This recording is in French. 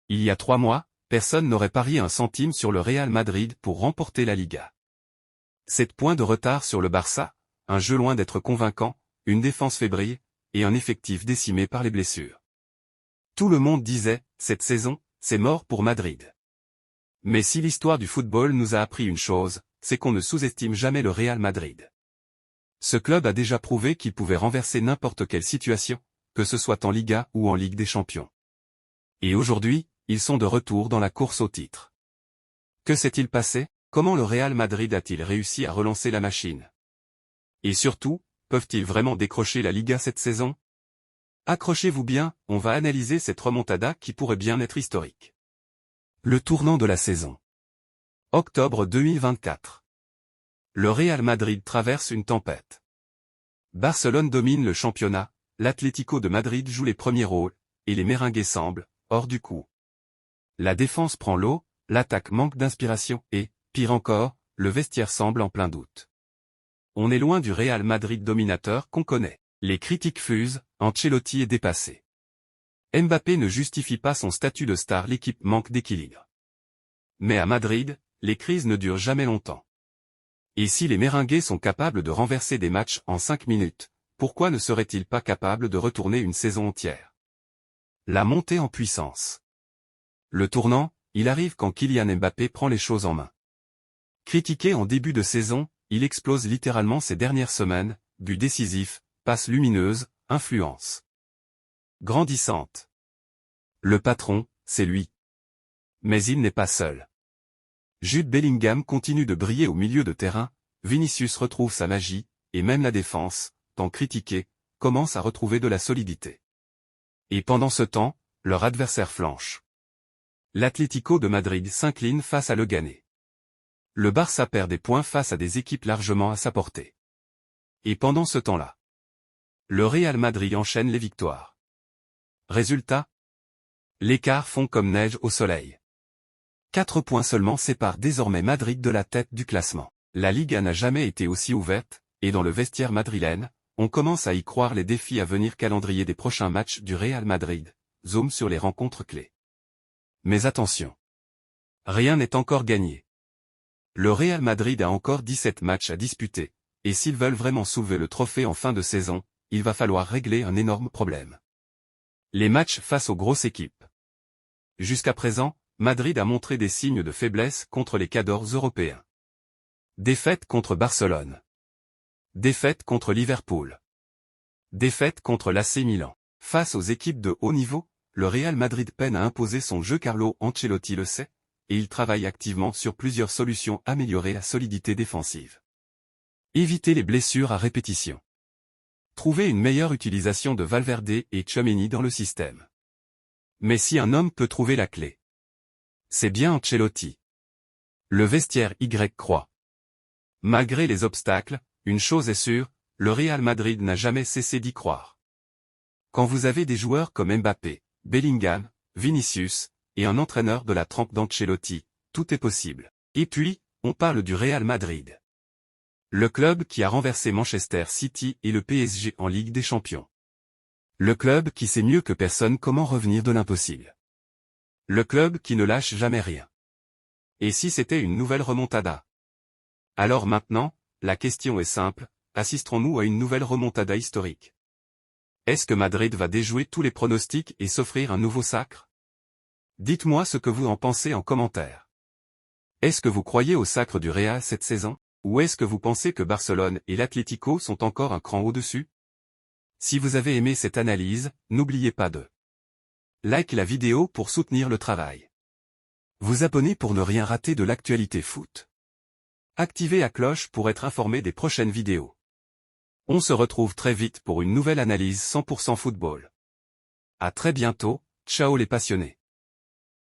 Il y a 3 mois, personne n'aurait parié un centime sur le Real Madrid pour remporter la Liga. 7 points de retard sur le Barça, un jeu loin d'être convaincant, une défense fébrile, et un effectif décimé par les blessures. Tout le monde disait, cette saison, c'est mort pour Madrid. Mais si l'histoire du football nous a appris une chose, c'est qu'on ne sous-estime jamais le Real Madrid. Ce club a déjà prouvé qu'il pouvait renverser n'importe quelle situation, que ce soit en Liga ou en Ligue des Champions. Et aujourd'hui, ils sont de retour dans la course au titre. Que s'est-il passé? Comment le Real Madrid a-t-il réussi à relancer la machine? Et surtout, peuvent-ils vraiment décrocher la Liga cette saison? Accrochez-vous bien, on va analyser cette remontada qui pourrait bien être historique. Le tournant de la saison. Octobre 2024. Le Real Madrid traverse une tempête. Barcelone domine le championnat, l'Atlético de Madrid joue les premiers rôles, et les Merengues semblent, hors du coup. La défense prend l'eau, l'attaque manque d'inspiration et, pire encore, le vestiaire semble en plein doute. On est loin du Real Madrid dominateur qu'on connaît. Les critiques fusent, Ancelotti est dépassé. Mbappé ne justifie pas son statut de star, l'équipe manque d'équilibre. Mais à Madrid, les crises ne durent jamais longtemps. Et si les Merengues sont capables de renverser des matchs en 5 minutes, pourquoi ne seraient-ils pas capables de retourner une saison entière? La montée en puissance. Le tournant, il arrive quand Kylian Mbappé prend les choses en main. Critiqué en début de saison, il explose littéralement ces dernières semaines, but décisif, passe lumineuse, influence grandissante. Le patron, c'est lui. Mais il n'est pas seul. Jude Bellingham continue de briller au milieu de terrain, Vinicius retrouve sa magie, et même la défense, tant critiquée, commence à retrouver de la solidité. Et pendant ce temps, leur adversaire flanche. L'Atlético de Madrid s'incline face à Leganés. Le Barça perd des points face à des équipes largement à sa portée. Et pendant ce temps-là, le Real Madrid enchaîne les victoires. Résultat? L'écart fond comme neige au soleil. 4 points seulement séparent désormais Madrid de la tête du classement. La Liga n'a jamais été aussi ouverte, et dans le vestiaire madrilène, on commence à y croire les défis à venir. Calendrier des prochains matchs du Real Madrid, zoom sur les rencontres clés. Mais attention! Rien n'est encore gagné. Le Real Madrid a encore 17 matchs à disputer, et s'ils veulent vraiment soulever le trophée en fin de saison, il va falloir régler un énorme problème. Les matchs face aux grosses équipes. Jusqu'à présent, Madrid a montré des signes de faiblesse contre les cadors européens. Défaite contre Barcelone. Défaite contre Liverpool. Défaite contre l'AC Milan. Face aux équipes de haut niveau, le Real Madrid peine à imposer son jeu. Carlo Ancelotti le sait, et il travaille activement sur plusieurs solutions. Améliorer la solidité défensive. Éviter les blessures à répétition. Trouver une meilleure utilisation de Valverde et Tchouaméni dans le système. Mais si un homme peut trouver la clé, c'est bien Ancelotti. Le vestiaire Y croit. Malgré les obstacles, une chose est sûre, le Real Madrid n'a jamais cessé d'y croire. Quand vous avez des joueurs comme Mbappé, Bellingham, Vinicius, et un entraîneur de la trempe d'Ancelotti, tout est possible. Et puis, on parle du Real Madrid. Le club qui a renversé Manchester City et le PSG en Ligue des Champions. Le club qui sait mieux que personne comment revenir de l'impossible. Le club qui ne lâche jamais rien. Et si c'était une nouvelle remontada? Alors maintenant, la question est simple, assisterons-nous à une nouvelle remontada historique? Est-ce que Madrid va déjouer tous les pronostics et s'offrir un nouveau sacre? Dites-moi ce que vous en pensez en commentaire. Est-ce que vous croyez au sacre du Real cette saison? Ou est-ce que vous pensez que Barcelone et l'Atlético sont encore un cran au-dessus? Si vous avez aimé cette analyse, n'oubliez pas de like la vidéo pour soutenir le travail. Vous abonner pour ne rien rater de l'actualité foot. Activez la cloche pour être informé des prochaines vidéos. On se retrouve très vite pour une nouvelle analyse 100% football. À très bientôt, ciao les passionnés.